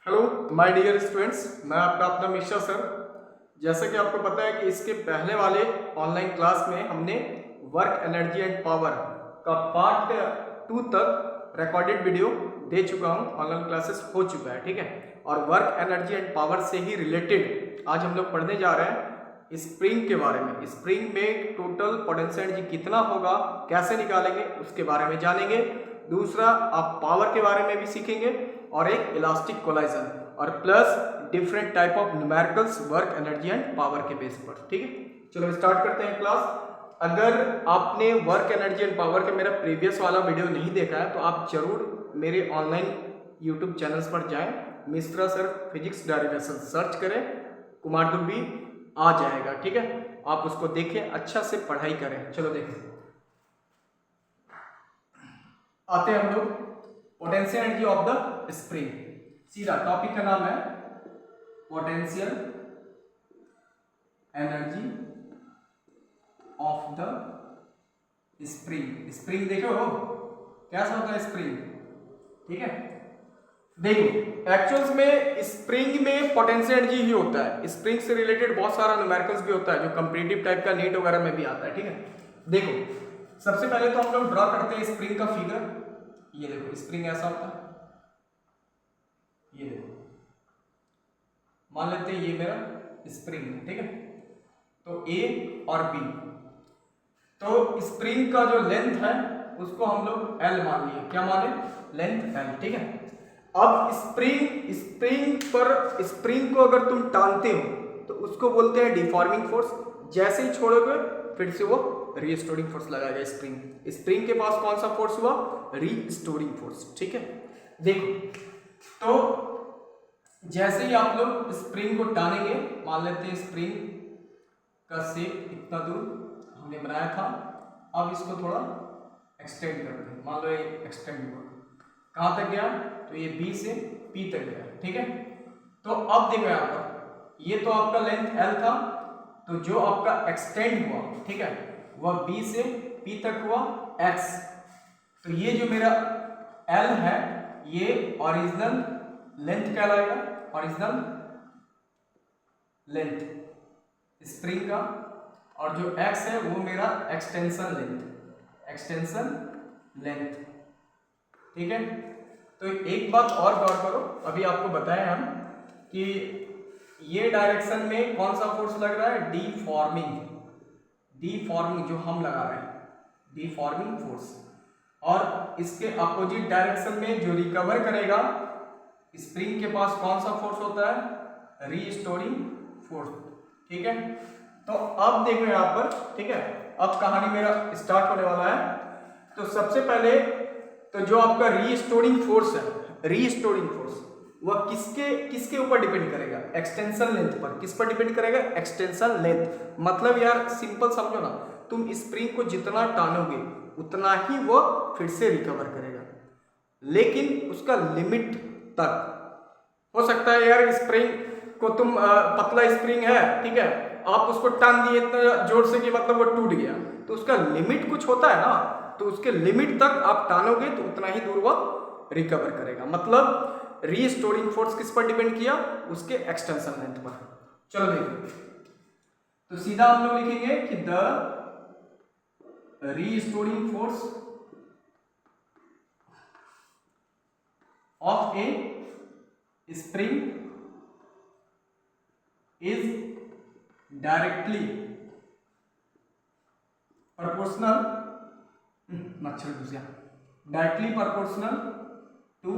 Hello my dear students, मैं आपका अपना मिश्रा सर। जैसा कि आपको पता है कि इसके पहले वाले ऑनलाइन क्लास में हमने वर्क एनर्जी एंड पावर का पार्ट 2 तक रिकॉर्डेड वीडियो दे चुका हूं। ऑनलाइन क्लासेस हो चुका है, ठीक है। और वर्क एनर्जी एंड पावर से ही रिलेटेड आज हम लोग पढ़ने जा रहे हैं स्प्रिंग के बारे में। स्प्रिंग में टोटल पोटेंशियल एनर्जी कितना होगा, कैसे निकालेंगे, उसके बारे में जानेंगे। दूसरा, आप पावर के बारे में भी सीखेंगे और एक इलास्टिक कोलाइजन और plus different type of numericals work energy and power के बेस पर, ठीक है। चलो स्टार्ट करते हैं क्लास। अगर आपने वर्क एनर्जी एंड पावर का मेरा प्रीवियस वाला वीडियो नहीं देखा है तो आप जरूर मेरे ऑनलाइन यूट्यूब चैनल्स पर जाएं, Mishra sir physics derivation search करें, कुमार दुबी आ जाएगा, ठीक है। आप उसको देखें, अच्छा से पढ़ाई करें। चलो देखें, आते हैं हम लोग potential energy of the spring. सीधा टॉपिक का नाम है potential energy of the spring. Spring देखो कैसा होता है स्प्रिंग, ठीक है। देखो एक्चुअल्स में स्प्रिंग में पोटेंशियल एनर्जी ही होता है। स्प्रिंग से रिलेटेड बहुत सारा न्यूमेरिकल्स भी होता है जो कंपटीटिव टाइप का नीट वगैरह में भी आता है, ठीक है। देखो सबसे पहले तो हम लोग ड्रॉ करते हैं स्प्रिंग का फिगर। ये देखो स्प्रिंग ऐसा होता है, ये देखो मान लेते हैं ये मेरा स्प्रिंग है, ठीक है। तो ए और बी, तो स्प्रिंग का जो लेंथ है उसको हम लोग एल मान लिए। क्या माने? लेंथ एल, ठीक है। अब स्प्रिंग को अगर तुम टानते हो तो उसको बोलते हैं डिफॉर्मिंग फोर्स। जैसे ही छोड़ोगे फिर से वो रीस्टोरिंग फोर्स लगाएगा। स्प्रिंग के पास कौन सा फोर्स हुआ? रीस्टोरिंग फोर्स, ठीक है। देखो तो जैसे ही आप लोग स्प्रिंग को टानेंगे, मान लेते हैं स्प्रिंग का शेप इतना दूर हमने बनाया था, अब इसको थोड़ा एक्सटेंड करते हैं। मान लो ये एक्सटेंड हुआ, कहां तक गया? तो ये बी से पी तक गया, ठीक है। तो अब देखो यहां पर ये तो आपका लेंथ एल था, तो जो आपका एक्सटेंड हुआ, ठीक है, वह बी से पी तक हुआ एक्स। तो ये जो मेरा एल है ये ओरिजिनल लेंथ कहलाएगा, ओरिजिनल लेंथ स्प्रिंग का। और जो एक्स है वो मेरा एक्सटेंशन लेंथ, ठीक है। तो एक बात और गौर करो, अभी आपको बताया हम कि ये डायरेक्शन में कौन सा फोर्स लग रहा है? डीफॉर्मिंग जो हम लगा रहे हैं, डीफॉर्मिंग फोर्स। और इसके अपोजिट डायरेक्शन में जो रिकवर करेगा स्प्रिंग के पास कौन सा फोर्स होता है? रीस्टोरिंग फोर्स, ठीक है। तो अब देखो यहां पर, ठीक है, अब कहानी मेरा स्टार्ट होने वाला है। तो सबसे पहले तो जो आपका रीस्टोरिंग फोर्स है, रीस्टोरिंग फोर्स वह किसके ऊपर डिपेंड करेगा? एक्सटेंशन लेंथ पर। किस पर डिपेंड करेगा? Extension length. मतलब यार सिंपल समझो ना, तुम स्प्रिंग को जितना टानोगे उतना ही वो फिर से रिकवर करेगा, लेकिन उसका लिमिट तक। हो सकता है यार स्प्रिंग को तुम पतला स्प्रिंग है, ठीक है, आप उसको टान दिए इतना जोर से कि मतलब वो टूट गया, तो उसका लिमिट कुछ होता है ना, तो उसके लिमिट तक आप टानोगे तो उतना ही दूर वो रिकवर करेगा। मतलब रीस्टोरिंग फोर्स किस पर डिपेंड किया? उसके एक्सटेंशन लेंथ पर। चलो देखो, तो सीधा हम लोग लिखेंगे कि the restoring force of A spring is directly proportional directly proportional to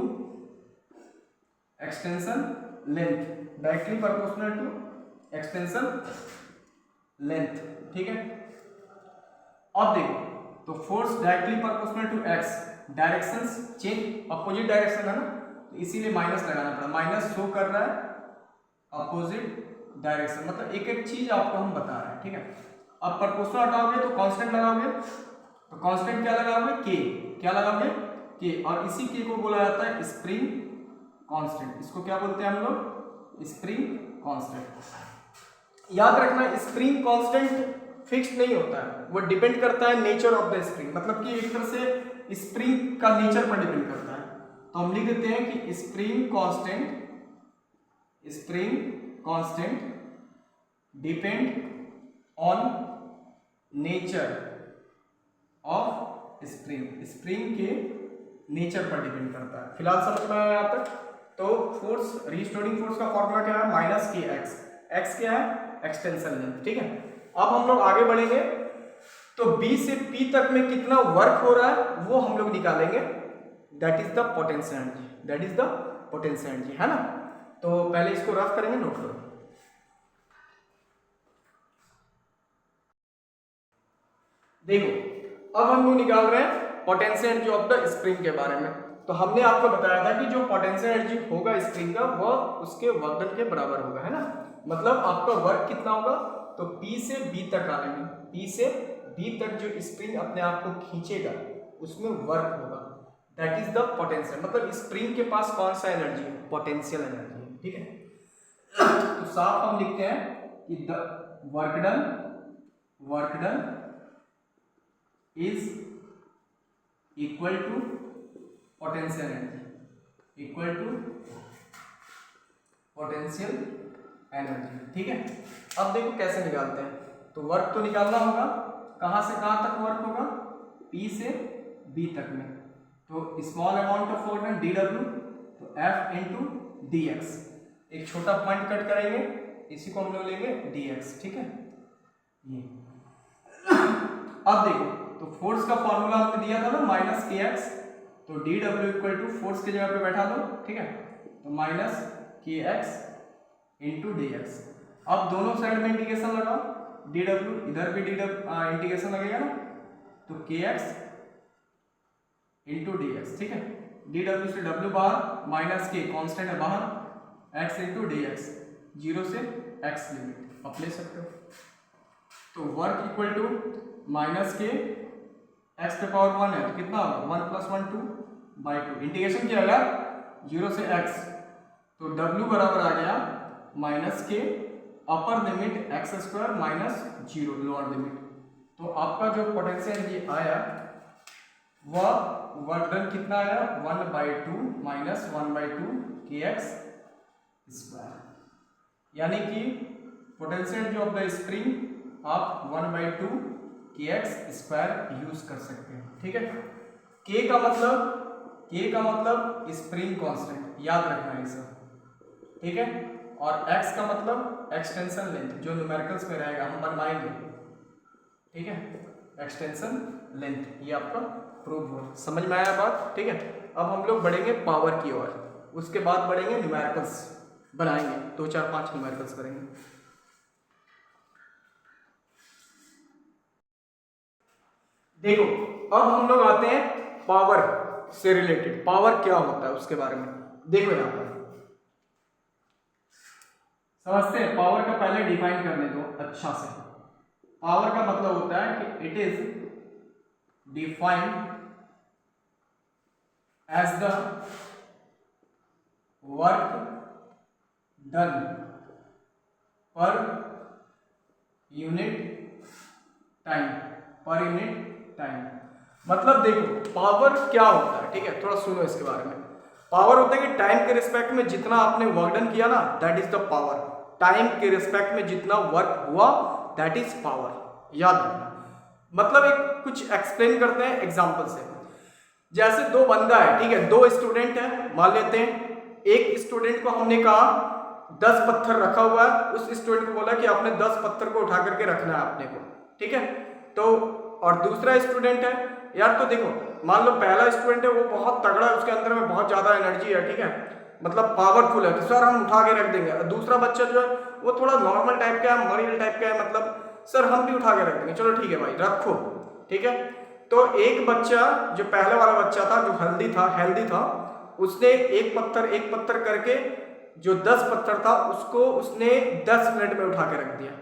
extension length, directly proportional to extension length, ठीक है। अब देखो तो force directly proportional to x, directions change, opposite direction है ना, तो इसीलिए माइनस लगाना पड़ा। माइनस शो कर रहा है अपोजिट डायरेक्शन, मतलब एक एक चीज आपको हम बता रहे हैं, ठीक है। अब प्रोपोर्शनल हटाओगे तो कांस्टेंट लगाओगे, तो कांस्टेंट क्या लगाओगे? के। क्या लगाओगे? के। और इसी के को बोला जाता है स्प्रिंग कांस्टेंट। इसको क्या बोलते हैं हम लोग? Spring constant. याद रखना स्प्रिंग कांस्टेंट फिक्स नहीं होता है, वो डिपेंड करता है नेचर ऑफ द स्प्रिंग, मतलब कि एक तरह से स्प्रिंग का नेचर पर डिपेंड करता है। तो हम लिख देते हैं कि spring constant spring constant depend on nature of spring, spring के नेचर पर डिपेंड करता है। फिलहाल समझ में आया यहाँ तक? तो फोर्स, रीस्टोरिंग फोर्स का फॉर्मूला क्या है? माइनस के एक्स, एक्स क्या है? एक्सटेंशन लेंथ, ठीक है। अब हम लोग आगे बढ़ेंगे तो B से P तक में कितना वर्क हो रहा है वो हम लोग निकालेंगे, that is the potential energy, that is the potential energy, है ना। तो पहले इसको रफ करेंगे, नोट करो। देखो अब हम लोग निकाल रहे हैं potential energy of the spring के बारे में। तो हमने आपको बताया था कि जो पोटेंशियल एनर्जी होगा स्प्रिंग का वह उसके वर्क डन के बराबर होगा, है ना। मतलब आपका वर्क कितना होगा? तो P से B तक आने में, P से B तक जो स्प्रिंग अपने आप को खींचेगा उसमें वर्क होगा, दैट इज द पोटेंशियल। मतलब स्प्रिंग के पास कौन सा एनर्जी है? पोटेंशियल एनर्जी है, ठीक है। तो साफ हम लिखते हैं कि the work done is equal to potential energy, equal to potential energy, ठीक है। अब देखो कैसे निकालते हैं। तो वर्क तो निकालना होगा, कहां से कहां तक वर्क होगा? P से B तक में। तो स्मॉल अमाउंट ऑफ फोर्स है dw, तो F इंटू dx, एक छोटा पॉइंट कट करेंगे, इसी को हम लोग लेंगे dx, ठीक है। ये अब देखो, तो फोर्स का फॉर्मूला हमने दिया था ना माइनस के एक्स, तो dw इक्वल टू फोर्स की जगह पे बैठा दो, ठीक है। तो माइनस के एक्स इंटू डी एक्स। अब दोनों साइड में इंटीग्रेशन लगाओ, dw इधर भी इंटीग्रेशन लगेगा ना, तो के एक्स इंटू डी एक्स, ठीक है। dw से w बाहर, माइनस के कांस्टेंट है बाहर, x इंटू डी एक्स, 0 से x लिमिट आप ले सकते हो। तो वर्क इक्वल टू माइनस के x पे पावर 1 है तो कितना होगा? 1 प्लस 1 2 बाई 2, इंटीग्रेशन क्या आएगा? 0 से x, तो w बराबर आ गया माइनस के upper limit x square minus 0 lower limit. तो आपका जो पोटेंशियल एनर्जी आया वह वर्क डन कितना आया? 1/2 माइनस 1/2 के एक्स स्क्वायर, यानी कि potential energy of the spring आप 1/2 के एक्स स्क्वायर यूज कर सकते हैं, ठीक है। के का मतलब स्प्रिंग कांस्टेंट, याद रखना है सब, ठीक है। और x का मतलब एक्सटेंशन लेंथ, जो न्यूमेरिकल्स में रहेगा हम बनवाएंगे, ठीक है, एक्सटेंशन लेंथ। ये आपका प्रूव हुआ, समझ में आया बात, ठीक है। अब हम लोग बढ़ेंगे पावर की ओर, उसके बाद बढ़ेंगे न्यूमेरिकल्स बनाएंगे, 2 4 5 न्यूमेरिकल्स करेंगे। देखो अब हम लोग आते हैं पावर से रिलेटेड, पावर क्या होता है उसके बारे में। देखो यहाँ पर समझते हैं, पावर का पहले डिफाइन करने दो अच्छा से। पावर का मतलब होता है कि it is defined as the work done per unit time, per unit time. मतलब देखो पावर क्या होता है, ठीक है, थोड़ा सुनो इसके बारे में। पावर होता है कि टाइम के रिस्पेक्ट में जितना आपने वर्क डन किया ना, that is the power. Time के रिस्पेक्ट में जितना वर्क हुआ दैट इज पावर, याद रखना। मतलब एक कुछ एक्सप्लेन करते हैं एग्जांपल से। जैसे 2 बंदा है, ठीक है, 2 स्टूडेंट है, मान लेते हैं। एक स्टूडेंट को हमने कहा 10 पत्थर रखा हुआ है, उस स्टूडेंट को बोला कि आपने 10 पत्थर को उठा करके रखना है अपने को, ठीक है। तो और दूसरा स्टूडेंट है, यार तो देखो मान लो पहला स्टूडेंट है वो बहुत तगड़ा है, उसके अंदर में बहुत ज्यादा एनर्जी है, ठीक है, मतलब पावरफुल है, तो सर हम उठा के रख देंगे। दूसरा बच्चा जो है वो थोड़ा नॉर्मल टाइप का है, मरील टाइप का है, मतलब सर हम भी उठा के रख देंगे, चलो ठीक है भाई रखो, ठीक है। तो एक बच्चा जो पहले वाला बच्चा था जो हेल्दी था, उसने एक पत्थर करके जो 10 पत्थर था उसको उसने 10 मिनट में उठा के रख दिया।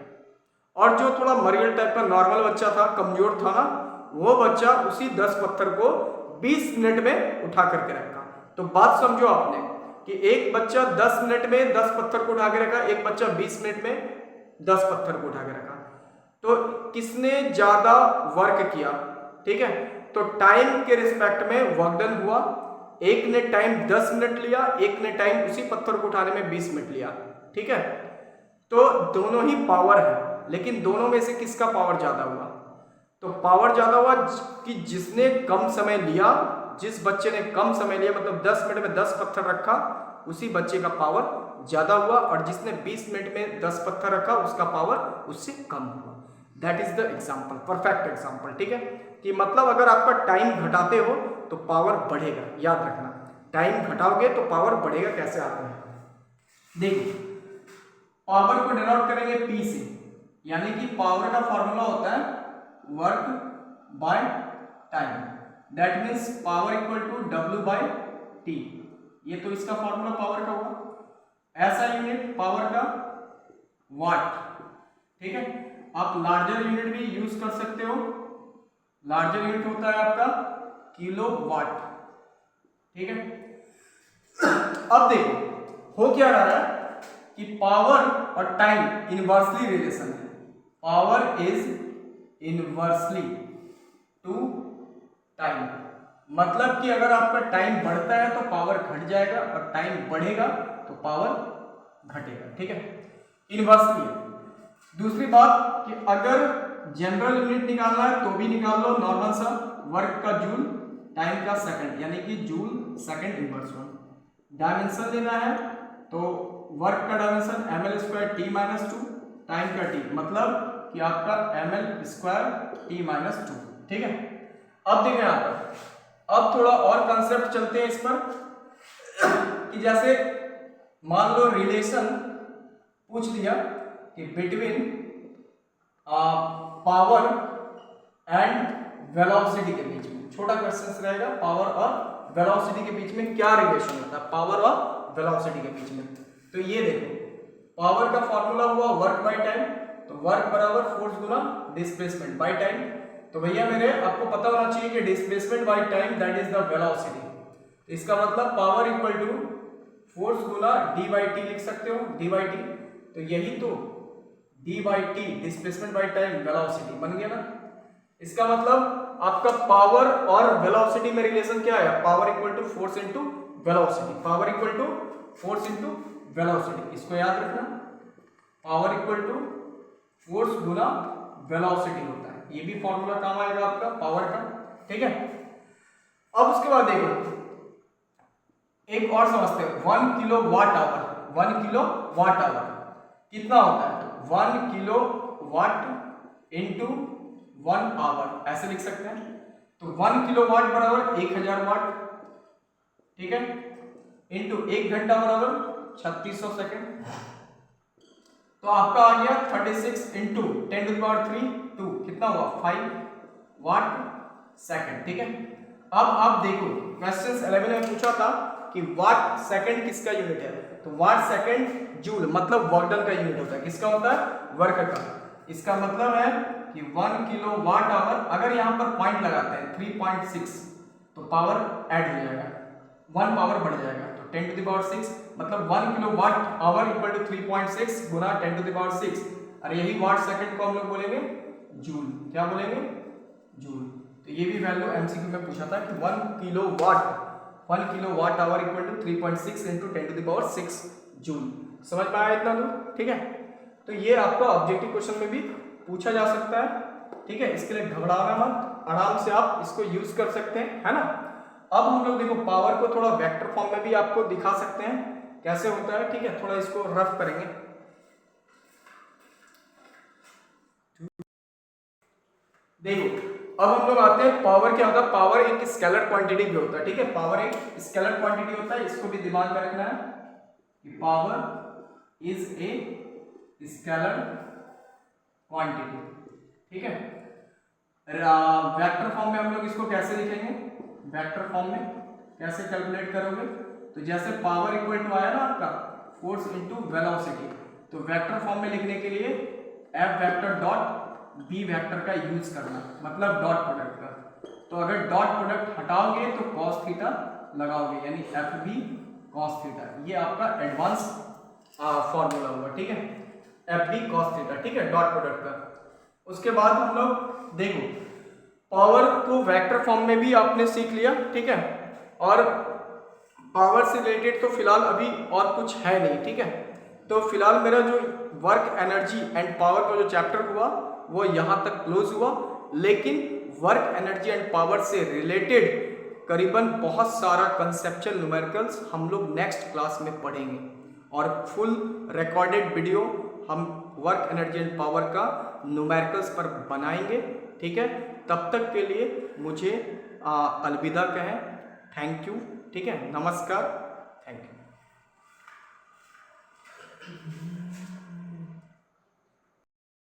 और जो थोड़ा मरील टाइप का नॉर्मल बच्चा था, कमजोर था ना, वो बच्चा उसी 10 पत्थर को 20 मिनट में उठा करके रखा। तो बात समझो आपने कि एक बच्चा 10 मिनट में 10 पत्थर को उठा के रखा, एक बच्चा 20 मिनट में 10 पत्थर को उठा के रखा। तो किसने ज्यादा वर्क किया, ठीक है। तो टाइम के रिस्पेक्ट में वर्क डन हुआ, एक ने टाइम 10 मिनट लिया, एक ने टाइम उसी पत्थर को उठाने में 20 मिनट लिया। ठीक है। तो दोनों ही पावर है, लेकिन दोनों में से किसका पावर ज्यादा हुआ? तो पावर ज्यादा हुआ कि जिसने कम समय लिया, जिस बच्चे ने कम समय लिया, मतलब 10 मिनट में 10 पत्थर रखा, उसी बच्चे का पावर ज्यादा हुआ, और जिसने 20 मिनट में 10 पत्थर रखा उसका पावर उससे कम हुआ। That is the example, perfect example, ठीक है। कि मतलब अगर आपका टाइम घटाते हो तो पावर बढ़ेगा, याद रखना, टाइम घटाओगे तो पावर बढ़ेगा। कैसे आता है देखिए, पावर को डिनोट करेंगे P से, यानी कि पावर का फॉर्मूला होता है work by time, that means power equal to W by T। ये तो इसका फॉर्मूला पावर का हुआ। ऐसा यूनिट पावर का वाट, ठीक है। आप लार्जर यूनिट भी यूज कर सकते हो, लार्जर यूनिट होता है आपका किलो वाट, ठीक है। अब देखो हो क्या रहा है कि पावर और टाइम इनवर्सली रिलेशन है। Power is inversely to time, मतलब कि अगर आपका टाइम बढ़ता है तो पावर घट जाएगा, और टाइम बढ़ेगा तो पावर घटेगा, ठीक है। इनवर्सली है। दूसरी बात कि अगर जनरल यूनिट निकालना है तो भी निकाल लो, नॉर्मल सा, वर्क का जूल, टाइम का सेकंड, यानी कि joule second inverse one. Dimension लेना है तो वर्क का डायमेंशन ml² t - 2, टाइम का t, मतलब कि आपका ml² t - 2, ठीक है। अब देखिए यहाँ पर, अब थोड़ा और कंसेप्ट चलते हैं इस पर कि जैसे मान लो रिलेशन पूछ लिया कि बिटवीन पावर एंड वेलोसिटी के बीच में, छोटा क्वेश्चन रहेगा, पावर और वेलोसिटी के बीच में क्या रिलेशन होता है, पावर और वेलोसिटी के बीच में। तो ये देखो, पावर का फॉर्मूला हुआ वर्क बाय टाइम, तो वर्क बराबर फोर्स गुना डिस्प्लेसमेंट बाय टाइम। तो भैया मेरे आपको पता होना चाहिए कि displacement by time that is the velocity. इसका मतलब पावर इक्वल टू फोर्स गुना डी बाई टी लिख सकते हो, डी बाई टी। तो यही तो D by T displacement by time velocity बन गया ना। इसका मतलब आपका पावर और वेलोसिटी में रिलेशन क्या है? Power equal to force into velocity, power equal to force into velocity. इसको याद रखना, पावर इक्वल टू फोर्स गुना वेलोसिटी होता है। ये भी फॉर्मूला काम आएगा आपका पावर का, ठीक है। अब उसके बाद देखो एक और समझते हैं, 1 kilowatt hour, 1 kilowatt hour कितना होता है? 1 किलो वाट इंटू 1 आवर, ऐसे लिख सकते हैं। तो 1 किलो वाट बराबर 1000 वाट, ठीक है, इंटू 1 घंटा बराबर 3600 सेकेंड। तो आपका आ गया 36 इंटू 10⁻³ 2, कितना हुआ 5 वाट सेकेंड, ठीक है। अब आप देखो क्वेश्चन 11 में पूछा था कि वाट सेकंड किसका यूनिट है? तो वाट सेकंड जूल, मतलब वर्क डन का यूनिट होता है। किसका होता है? वर्क का। इसका मतलब है कि 1 किलो वाट आवर, अगर यहां पर पॉइंट लगाते हैं 3.6 तो पावर ऐड हो जाएगा, 1 पावर बढ़ जाएगा, तो 10⁻6 मतलब 1 kilowatt hour equal to 3.6 गुना 10⁻6, और यही वाट सेकंड को हम लोग बोलेंगे जूल। क्या बोलेंगे? जूल। तो ये भी वैल्यू एमसीक्यू में पूछा था कि 1 kilowatt hour equal to 3.6 into 10⁻6 joule. समझ में आया इतना दूर? ठीक है। तो ये आपका ऑब्जेक्टिव क्वेश्चन में भी पूछा जा सकता है, ठीक है। इसके लिए घबराना मत, आराम से आप इसको यूज कर सकते हैं, है ना। अब हम लोग देखो पावर को थोड़ा वेक्टर फॉर्म में भी आपको दिखा सकते हैं कैसे होता है, ठीक है। थोड़ा इसको रफ करेंगे। देखो अब हम लोग आते हैं पावर क्या होता है। पावर एक स्केलर क्वांटिटी भी होता है, ठीक है। पावर एक स्केलर क्वांटिटी होता है, इसको भी दिमाग में रखना है कि power is a scalar quantity, ठीक है। वेक्टर फॉर्म में हम लोग इसको कैसे लिखेंगे? वेक्टर फॉर्म में कैसे कैलकुलेट करोगे? तो जैसे पावर इक्वल टू आया ना आपका फोर्स इनटू वेलोसिटी, तो वेक्टर फॉर्म में लिखने के लिए F vector dot B vector का यूज करना, मतलब डॉट प्रोडक्ट का। तो अगर डॉट प्रोडक्ट हटाओगे तो cos थीटा लगाओगे, यानी एफ बी cos थीटा। ये आपका एडवांस फॉर्मूला होगा, ठीक है, एफ बी cos थीटा, ठीक है, डॉट प्रोडक्ट का। उसके बाद हम लोग देखो पावर को वेक्टर फॉर्म में भी आपने सीख लिया, ठीक है। और पावर से रिलेटेड तो फिलहाल अभी और कुछ है नहीं, ठीक है। तो फिलहाल मेरा जो वर्क एनर्जी एंड पावर का जो चैप्टर हुआ वो यहाँ तक क्लोज हुआ, लेकिन वर्क एनर्जी एंड पावर से रिलेटेड करीबन बहुत सारा कंसेप्चुअल न्यूमेरिकल्स हम लोग नेक्स्ट क्लास में पढ़ेंगे और फुल रिकॉर्डेड वीडियो हम वर्क एनर्जी एंड पावर का न्यूमेरिकल्स पर बनाएंगे। ठीक है, तब तक के लिए मुझे अलविदा कहें। Thank you. ठीक है, नमस्कार, थैंक यू।